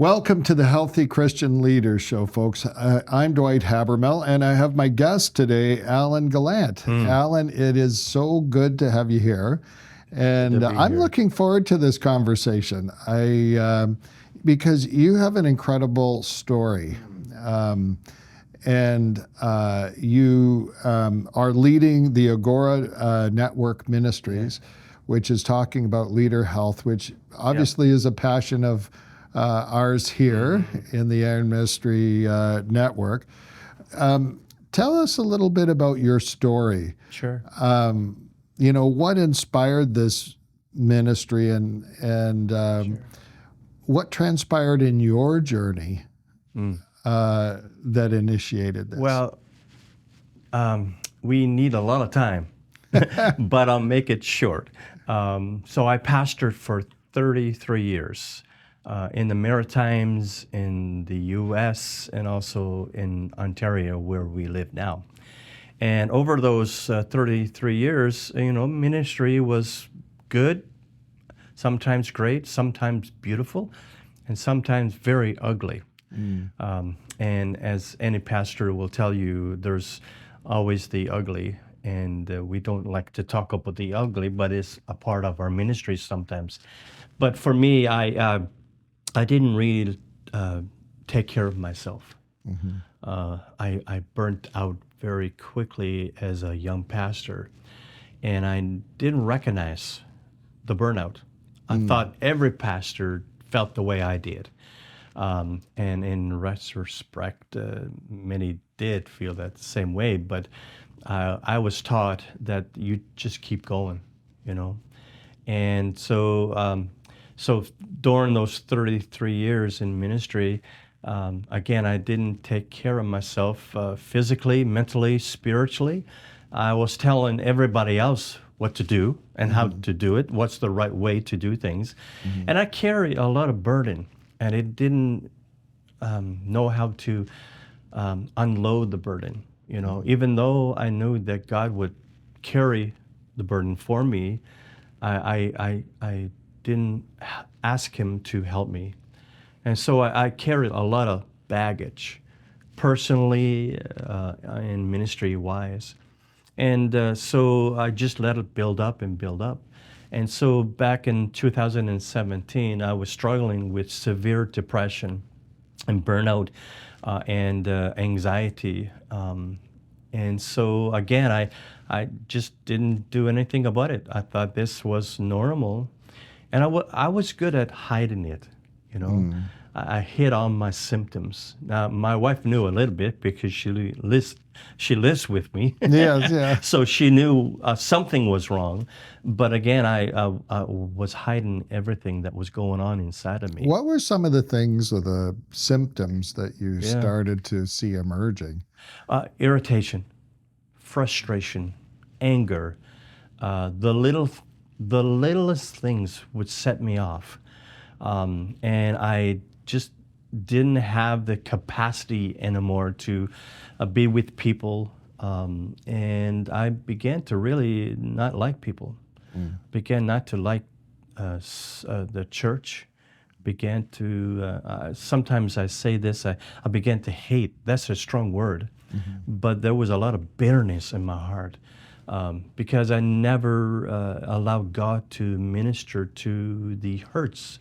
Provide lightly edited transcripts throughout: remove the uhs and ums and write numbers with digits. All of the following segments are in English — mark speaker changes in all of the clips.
Speaker 1: Welcome to the Healthy Christian Leaders Show, folks. I'm Dwight Habermel, and I have my guest today, Allan Gallant. Allan, it is so good to have you here, and I'm looking forward to this conversation. Because you have an incredible story, and you are leading the Agora Network Ministries, which is talking about leader health, which obviously is a passion of ours here in the Iron Ministry Network. Tell us a little bit about your story.
Speaker 2: Sure.
Speaker 1: What inspired this ministry and what transpired in your journey that initiated this?
Speaker 2: Well, we need a lot of time, but I'll make it short. So I pastored for 33 years. In the Maritimes, in the U.S., and also in Ontario, where we live now. And over those 33 years, ministry was good, sometimes great, sometimes beautiful, and sometimes very ugly. And as any pastor will tell you, there's always the ugly, and we don't like to talk about the ugly, but it's a part of our ministry sometimes. But for me, I didn't really take care of myself. I burnt out very quickly as a young pastor, and I didn't recognize the burnout. I thought every pastor felt the way I did. And in retrospect, many did feel that same way, but I was taught that you just keep going, And so during those 33 years in ministry, again, I didn't take care of myself physically, mentally, spiritually. I was telling everybody else what to do and how to do it, what's the right way to do things. And I carried a lot of burden, and it didn't know how to unload the burden. Even though I knew that God would carry the burden for me, I didn't ask him to help me. And so I carried a lot of baggage, personally and ministry-wise. And so I just let it build up and build up. And so back in 2017, I was struggling with severe depression and burnout and anxiety. And so again, I just didn't do anything about it. I thought this was normal. And I was good at hiding it, I hid on my symptoms. Now, my wife knew a little bit because she lives with me.
Speaker 1: Yes, yeah.
Speaker 2: So she knew something was wrong. But again, I was hiding everything that was going on inside of me.
Speaker 1: What were some of the things or the symptoms that you started to see emerging?
Speaker 2: Irritation, frustration, anger, the littlest things would set me off. And I just didn't have the capacity anymore to be with people. And I began to really not like people, began not to like the church, began to, sometimes I say this, I began to hate. That's a strong word. But there was a lot of bitterness in my heart. Because I never allowed God to minister to the hurts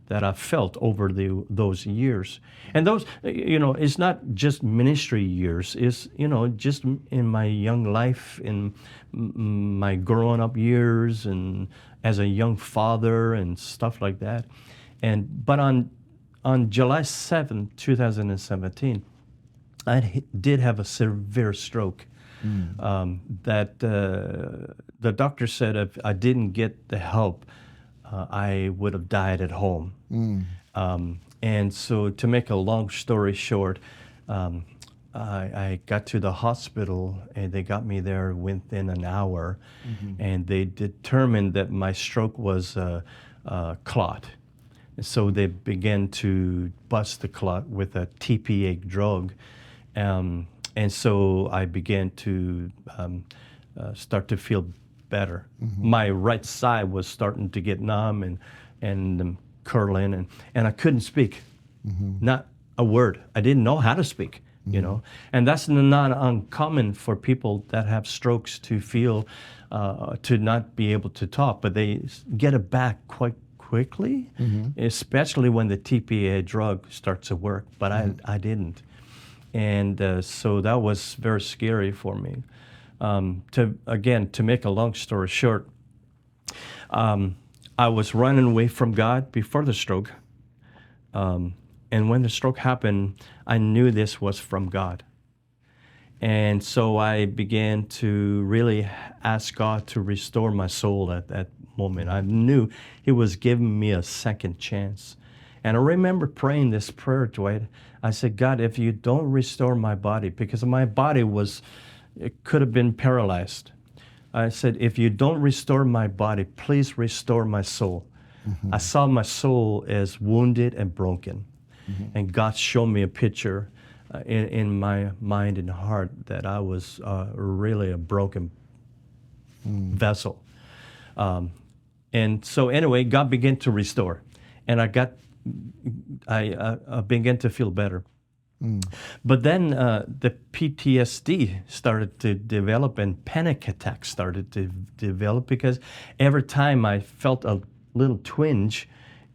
Speaker 2: that I felt over those years. And those, it's not just ministry years. It's, just in my young life, in my growing up years, and as a young father and stuff like that. But on July 7th, 2017, I did have a severe stroke. That the doctor said if I didn't get the help, I would have died at home. And so to make a long story short, I got to the hospital and they got me there within an hour, and they determined that my stroke was a clot. So they began to bust the clot with a TPA drug. And so I began to start to feel better. My right side was starting to get numb and curling, and I couldn't speak. not a word. I didn't know how to speak, you know. And that's not uncommon for people that have strokes to feel, to not be able to talk, but they get it back quite quickly, especially when the TPA drug starts to work. But I didn't. And so that was very scary for me. To make a long story short, I was running away from God before the stroke. And when the stroke happened, I knew this was from God. And so I began to really ask God to restore my soul at that moment. I knew He was giving me a second chance. And I remember praying this prayer, Dwight. I said, God, if you don't restore my body, because my body it could have been paralyzed. I said, if you don't restore my body, please restore my soul. I saw my soul as wounded and broken. And God showed me a picture in my mind and heart that I was really a broken vessel. And so anyway, God began to restore. And I began to feel better. But then the PTSD started to develop and panic attacks started to develop because every time I felt a little twinge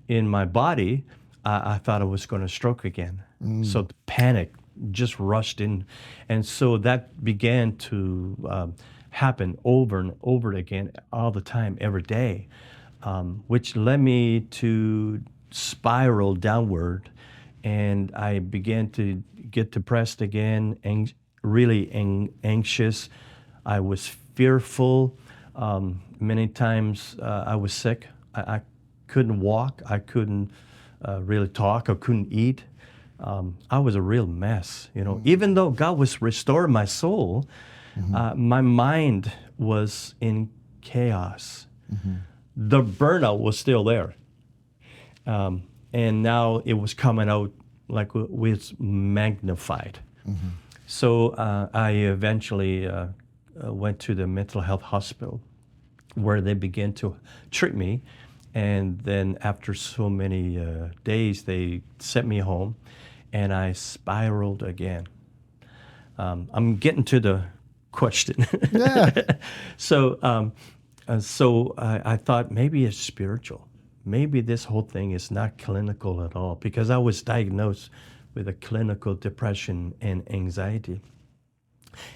Speaker 2: in my body, I thought I was going to stroke again. So the panic just rushed in. And so that began to happen over and over again all the time, every day, which led me to spiral downward. And I began to get depressed again, really anxious. I was fearful. Many times I was sick. I couldn't walk. I couldn't really talk. I couldn't eat. I was a real mess, you know. Even though God was restoring my soul, my mind was in chaos. The burnout was still there. And now it was coming out like it was magnified. So I eventually went to the mental health hospital where they began to treat me. And then after so many days, they sent me home and I spiraled again. I'm getting to the question.
Speaker 1: Yeah.
Speaker 2: So I thought maybe it's spiritual. Maybe this whole thing is not clinical at all, because I was diagnosed with a clinical depression and anxiety.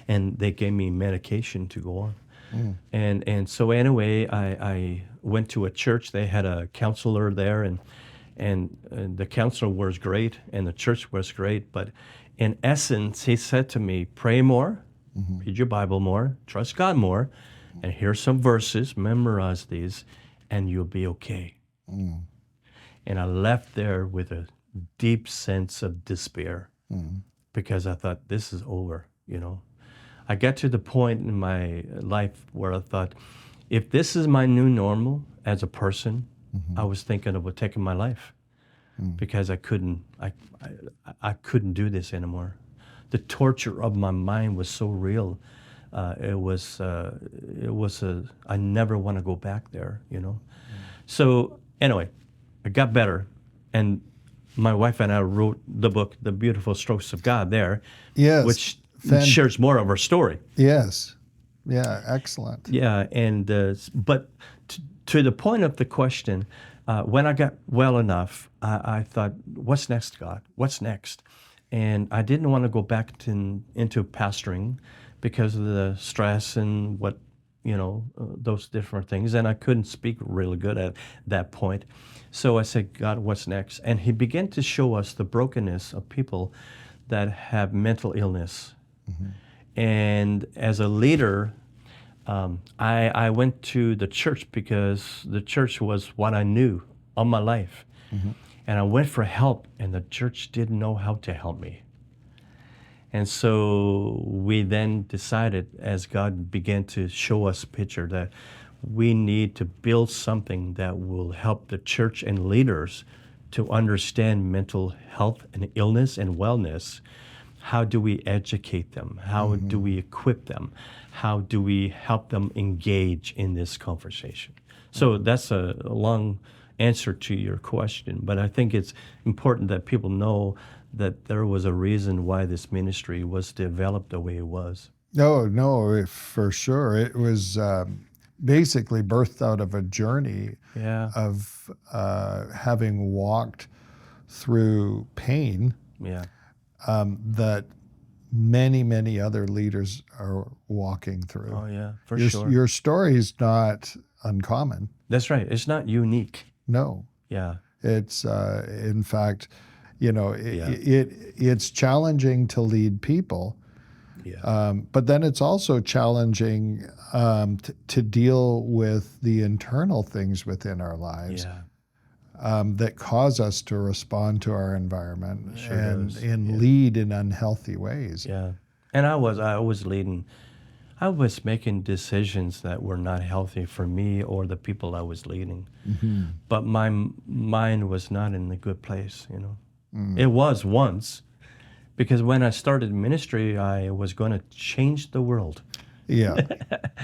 Speaker 2: And they gave me medication to go on. And so anyway, I went to a church. They had a counselor there, and the counselor was great, and the church was great. But in essence, he said to me, pray more, read your Bible more, trust God more, and here's some verses, memorize these, and you'll be okay. And I left there with a deep sense of despair because I thought, this is over, you know. I got to the point in my life where I thought, if this is my new normal as a person, I was thinking about taking my life because I couldn't do this anymore. The torture of my mind was so real. I never want to go back there, you know. So anyway, I got better, and my wife and I wrote the book, The Beautiful Strokes of God, there,
Speaker 1: Yes.
Speaker 2: which shares more of our story.
Speaker 1: Yes. Yeah, excellent.
Speaker 2: Yeah, and but to the point of the question, when I got well enough, I thought, what's next, God? What's next? And I didn't want to go back into pastoring because of the stress and what, you know, those different things. And I couldn't speak really good at that point. So I said, God, what's next? And He began to show us the brokenness of people that have mental illness. And as a leader, I went to the church because the church was what I knew all my life. And I went for help, and the church didn't know how to help me. And so we then decided, as God began to show us a picture, that we need to build something that will help the church and leaders to understand mental health and illness and wellness. How do we educate them? How do we equip them? How do we help them engage in this conversation? So that's a long answer to your question, but I think it's important that people know that there was a reason why this ministry was developed the way it was.
Speaker 1: No, for sure. It was basically birthed out of a journey
Speaker 2: Yeah.
Speaker 1: of having walked through pain
Speaker 2: Yeah.
Speaker 1: that many other leaders are walking through.
Speaker 2: Oh, yeah, for
Speaker 1: Your,
Speaker 2: sure.
Speaker 1: your story is not uncommon.
Speaker 2: That's right. It's not unique.
Speaker 1: No,
Speaker 2: Yeah.
Speaker 1: it's in fact,
Speaker 2: Yeah.
Speaker 1: it's challenging to lead people.
Speaker 2: Yeah.
Speaker 1: But then it's also challenging to deal with the internal things within our lives
Speaker 2: Yeah.
Speaker 1: that cause us to respond to our environment
Speaker 2: Sure
Speaker 1: and
Speaker 2: does.
Speaker 1: lead in unhealthy ways.
Speaker 2: Yeah. And I was leading. I was making decisions that were not healthy for me or the people I was leading.
Speaker 1: Mm-hmm.
Speaker 2: But my mind was not in a good place, It was once, because when I started ministry, I was going to change the world.
Speaker 1: Yeah.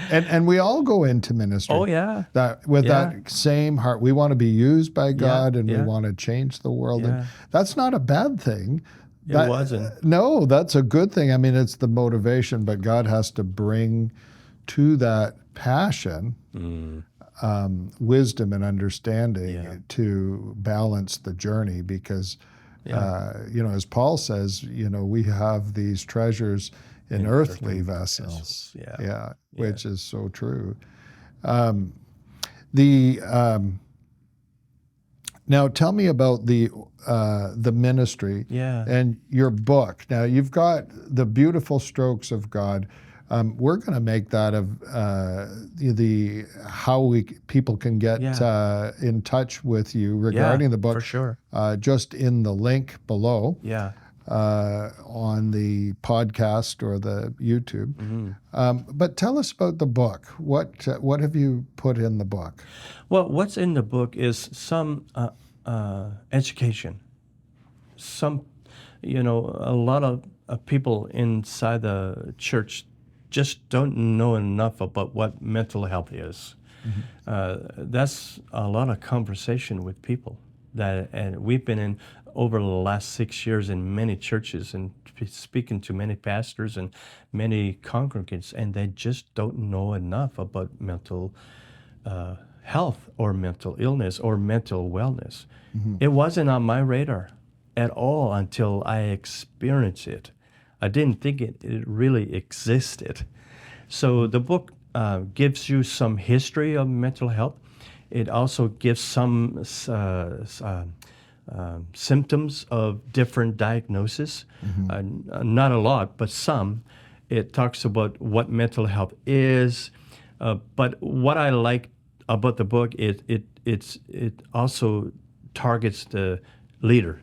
Speaker 1: and we all go into ministry.
Speaker 2: Oh, yeah.
Speaker 1: With
Speaker 2: Yeah.
Speaker 1: that same heart. We want to be used by God and we
Speaker 2: yeah.
Speaker 1: want to change the world.
Speaker 2: Yeah.
Speaker 1: And that's not a bad thing.
Speaker 2: It wasn't.
Speaker 1: No, that's a good thing. I mean, it's the motivation, but God has to bring to that passion wisdom and understanding to balance the journey because, as Paul says, we have these treasures in earthly vessels.
Speaker 2: Yeah.
Speaker 1: Which is so true. Now tell me about the ministry and your book. Now you've got The Beautiful Strokes of God. We're going to make that of the how people can get in touch with you regarding the book.
Speaker 2: For sure.
Speaker 1: Just in the link below.
Speaker 2: Yeah.
Speaker 1: On the podcast or the YouTube. But tell us about the book. What have you put in the book?
Speaker 2: Well, what's in the book is some education. Some, a lot of people inside the church just don't know enough about what mental health is. That's a lot of conversation with people and we've been in over the last 6 years in many churches and speaking to many pastors and many congregants, and they just don't know enough about mental health or mental illness or mental wellness. It wasn't on my radar at all until I experienced it. I didn't think it really existed. So the book gives you some history of mental health. It also gives some symptoms of different diagnoses. Not a lot, but some. It talks about what mental health is. But what I like about the book, it also targets the leader.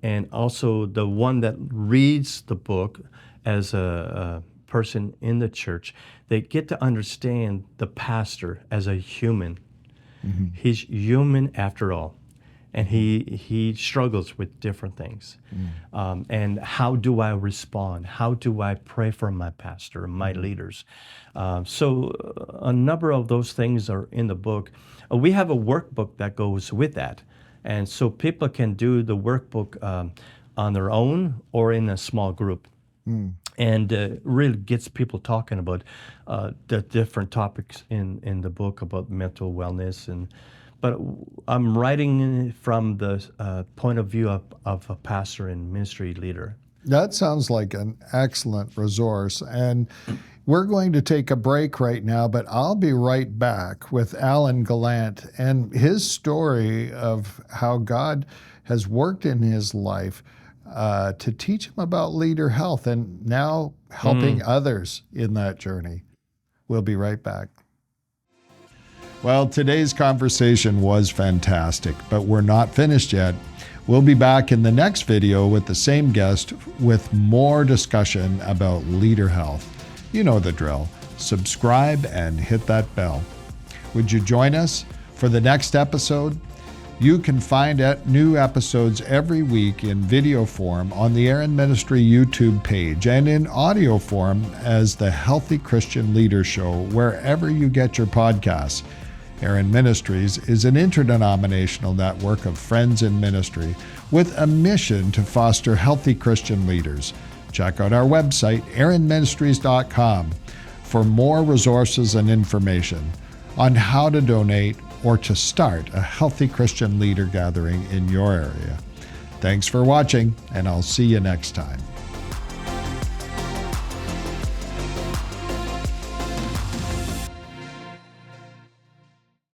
Speaker 2: And also the one that reads the book as a person in the church, they get to understand the pastor as a human. He's human after all, and he struggles with different things. And how do I respond? How do I pray for my pastor and my leaders? So a number of those things are in the book. We have a workbook that goes with that. And so people can do the workbook on their own or in a small group. And really gets people talking about the different topics in the book about mental wellness. But I'm writing from the point of view of a pastor and ministry leader.
Speaker 1: That sounds like an excellent resource. And we're going to take a break right now, but I'll be right back with Allan Gallant and his story of how God has worked in his life to teach him about leader health and now helping others in that journey. We'll be right back. Well, today's conversation was fantastic, but we're not finished yet. We'll be back in the next video with the same guest with more discussion about leader health. You know the drill. Subscribe and hit that bell. Would you join us for the next episode? You can find new episodes every week in video form on the Aaron Ministry YouTube page and in audio form as the Healthy Christian Leader Show wherever you get your podcasts. Allan Ministries is an interdenominational network of friends in ministry with a mission to foster healthy Christian leaders. Check out our website, allanministries.com, for more resources and information on how to donate or to start a healthy Christian leader gathering in your area. Thanks for watching, and I'll see you next time.